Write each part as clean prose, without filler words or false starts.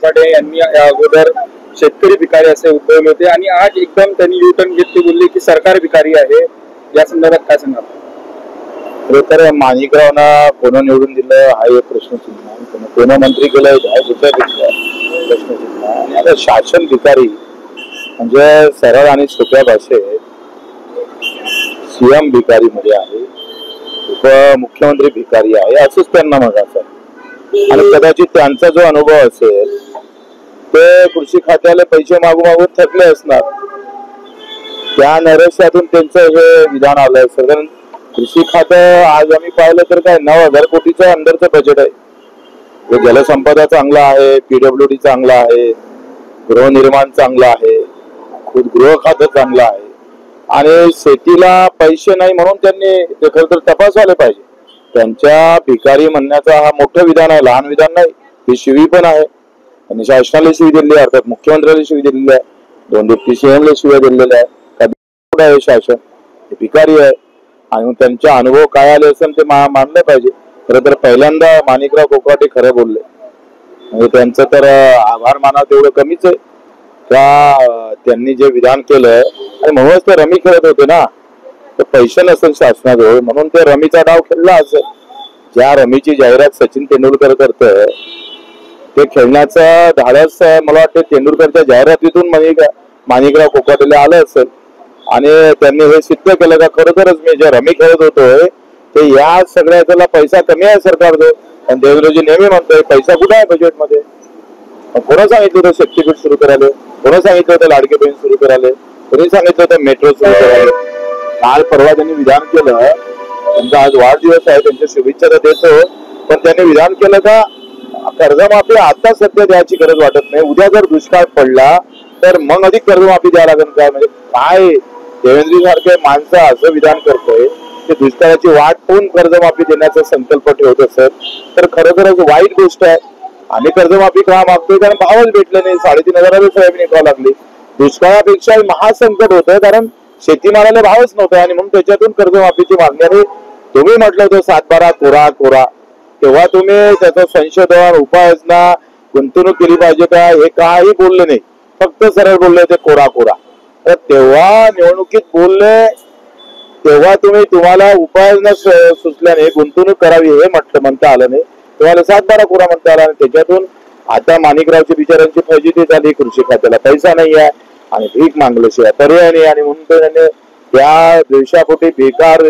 कोकाटे यांनी या अगोदर शेतकरी भिकारी असे उद्भवले होते आणि आज एकदम त्यांनी युटर्न घेत ते बोलले की सरकार भिकारी आहे. या संदर्भात काय सांगा? खरं तर माणिकरावना कोण निवडून दिलं हा एक प्रश्नचिन्ह आहे. कोण मंत्री केलं प्रश्नचिन्ह आहे. आता शासन भिकारी म्हणजे सरळ आणि सोप्या भाषेत सीएम भिकारी मध्ये आहे, उपमुख्यमंत्री भिकारी आहे असंच त्यांना म्हणायचं आहे. आणि कदाचित त्यांचा जो अनुभव असेल ते कृषी खात्याला पैसे मागून मागून थकले असणार. त्या नैराश्यातून त्यांचं हे विधान आलंय. कारण कृषी खातं आज आम्ही पाहिलं तर काय 9,000 कोटीच्या अंदरचं बजेट आहे. जलसंपदा चांगला आहे, पीडब्ल्यूडी चांगला आहे, गृहनिर्माण चांगला आहे, गृह खातं चांगलं आहे आणि शेतीला पैसे नाही म्हणून त्यांनी ते खरं तर तपासायला पाहिजे. त्यांच्या भिकारी म्हणण्याचा हा मोठं विधान आहे, लहान विधान नाही. ही शिवी पण आहे. त्यांनी शासनाला शिवी दिलेली आहे, अर्थात मुख्यमंत्र्याला शिवी दिलेली आहे, 2 डिप्टी सीएमला शिव्या दिलेल्या आहे. कधी आहे शासन हे भिकारी आहे आणि मग त्यांचा अनुभव काय आले असेल ते मानलं पाहिजे. खरं तर पहिल्यांदा माणिकराव कोकाटे खरं बोलले म्हणजे त्यांचं तर आभार माना तेवढं कमीच आहे. का त्यांनी जे विधान केलं आणि म्हणूनच ते रमी खेळत होते ना, तर पैसे नसेल शासनाजवळ म्हणून ते रमीचा डाव खेळला असेल. ज्या रमीची जाहिरात सचिन तेंडुलकर करतोय ते खेळण्याचं धाडस मला वाटतं तेंडुलकरच्या जाहिरातीतून माणिकराव कोकाटेला आलं असेल आणि त्यांनी हे सिद्ध केलं का खरोखरच मी जे रमी खेळत होतोय ते या सगळ्याला पैसा कमी आहे सरकारजवळ. आणि देवेंद्रजी नेहमी म्हणतोय पैसा कुठे आहे बजेटमध्ये. कोणा सांगितलं होतं शक्तीपीठ सुरू करायला, कोणा सांगितलं होतं लाडके बहीण सुरू करायला, कोणी सांगितलं होतं मेट्रो सुरू करायला. काल परवा त्यांनी विधान केलं. त्यांचा आज वाढदिवस आहे, त्यांच्या शुभेच्छा देतो. पण त्यांनी विधान केलं का कर्जमाफी आता सध्या द्यायची गरज वाटत नाही, उद्या जर दुष्काळ पडला तर मग अधिक कर्जमाफी द्यायला लागेल काय. म्हणजे काय देवेंद्र सारखे माणसं असं विधान करतोय की दुष्काळाची वाट पाहून कर्जमाफी देण्याचा संकल्प ठेवत असेल तर खरोखरच वाईट गोष्ट आहे. आम्ही कर्जमाफी का मागतोय कारण भावच भेटले नाही. 3,500 सोयाबीन विकावं लागली. दुष्काळापेक्षा महासंकट होतं कारण शेतीमालाला भावच नव्हता आणि म्हणून त्याच्यातून कर्जमाफीची मागणी. आणि तुम्ही म्हटलं होतं 7-12 कोरा कोरा, तेव्हा तुम्ही त्याचं संशोधन उपाययोजना गुंतवणूक केली पाहिजे का हे काही बोलले नाही, फक्त सरळ बोलले ते कोरा कोरा. तर तेव्हा निवडणुकीत बोलले तेव्हा तुम्हाला उपाययोजना सुचल्याने गुंतवणूक करावी हे म्हणता आलं नाही. तुम्हाला 7-12 कोरा म्हणता आला. आणि त्याच्यातून आता माणिकरावच्या बिचारांची फजिती झाली. कृषी खात्याला पैसा नाही आहे आणि भीक मागल्याशिवाय पर्याय नाही आणि म्हणून त्यांनी त्या दिवसापोटी बेकार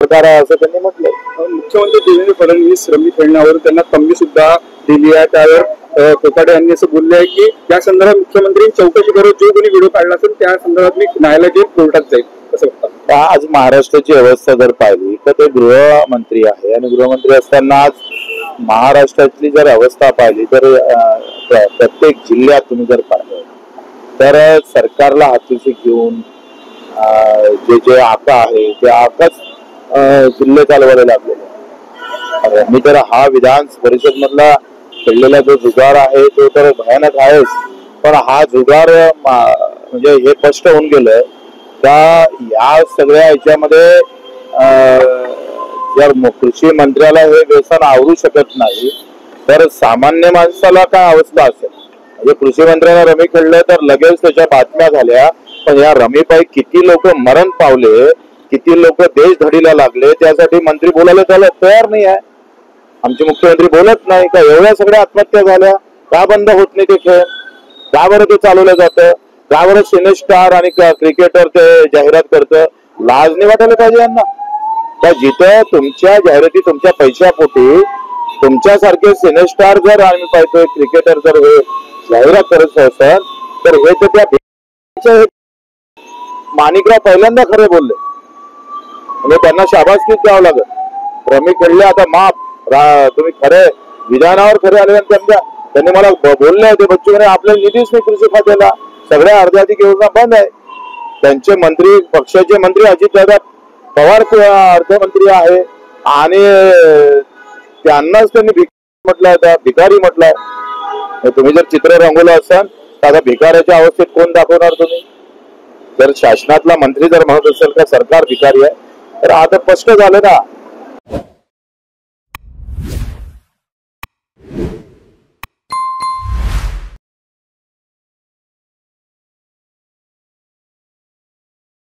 असं त्यांनी म्हटलं. मुख्यमंत्री देवेंद्र फडणवीस रमी खेळण्यावर त्यांना तंबी सुद्धा दिली आहे. त्यावर कोकाटे यांनी असं बोलले आहे की या संदर्भात मुख्यमंत्री चौकशी करून जो कोणी व्हिडिओ काढला असेल त्या संदर्भात मी न्यायालयात कोर्टात जाईल असं म्हणतात. आज महाराष्ट्राची अवस्था जर पाहिली तर ते गृहमंत्री आहे आणि गृहमंत्री असताना आज महाराष्ट्रातली जर अवस्था पाहिली तर प्रत्येक जिल्ह्यात तुम्ही जर पाहिलं तर सरकारला हातूशी घेऊन जे आका आहे ते आकाच जिल्हे चालवायला लागलेले. मी तर हा विधान परिषद मधला खेळलेला जो जुगार आहे तो तर भयानक आहेच. पण हा जुगार म्हणजे हे स्पष्ट होऊन गेलं का या सगळ्या याच्यामध्ये जर कृषी मंत्र्याला हे व्यसन आवरू शकत नाही तर सामान्य माणसाला काय अवस्था असेल. म्हणजे कृषी मंत्र्यांना रमी खेळलं तर लगेच त्याच्या बातम्या झाल्या. पण या रमीपायी किती लोक मरण पावले, किती लोक देश धडीला लागले त्यासाठी मंत्री बोलायला त्याला तयार नाही आहे. आमचे मुख्यमंत्री बोलत नाही का एवढ्या सगळ्या आत्महत्या झाल्या का बंद होत नाही ते खेळ, का बरं ते चालवलं जातं, का बरं सिनेस्टार आणि क्रिकेटर ते जाहिरात करतं. लाज नाही वाटायला पाहिजे यांना. का जिथं तुमच्या जाहिराती तुमच्या पैशापोटी तुमच्यासारखे सिनेस्टार जर आम्ही पाहतोय क्रिकेटर जर हे जाहिरात करत असेल तर हे तर त्या माणिकराव पहिल्यांदा खरे बोलले म्हणजे त्यांना शाबासकीच द्यावं लागत. रमी खेळले आता माफ तुम्ही खरे विधानावर खरे आले. त्यांनी मला बोलले होते बच्चू म्हणे आपल्याला निधीच नाही कृषी खात्याला, सगळ्या अर्ध्याधिक योजना बंद आहे. त्यांचे मंत्री पक्षाचे मंत्री अजितदादा पवार अर्थमंत्री आहे आणि त्यांनाच त्यांनी म्हटलंय भिकारी म्हटलंय. तुम्ही जर चित्र रंगवलं असाल तर आता भिकाऱ्याच्या अवस्थेत कोण दाखवणार तुम्ही. जर शासनातला मंत्री जर म्हणत असेल का सरकार भिकारी आहे तर आता स्पष्ट झालं ना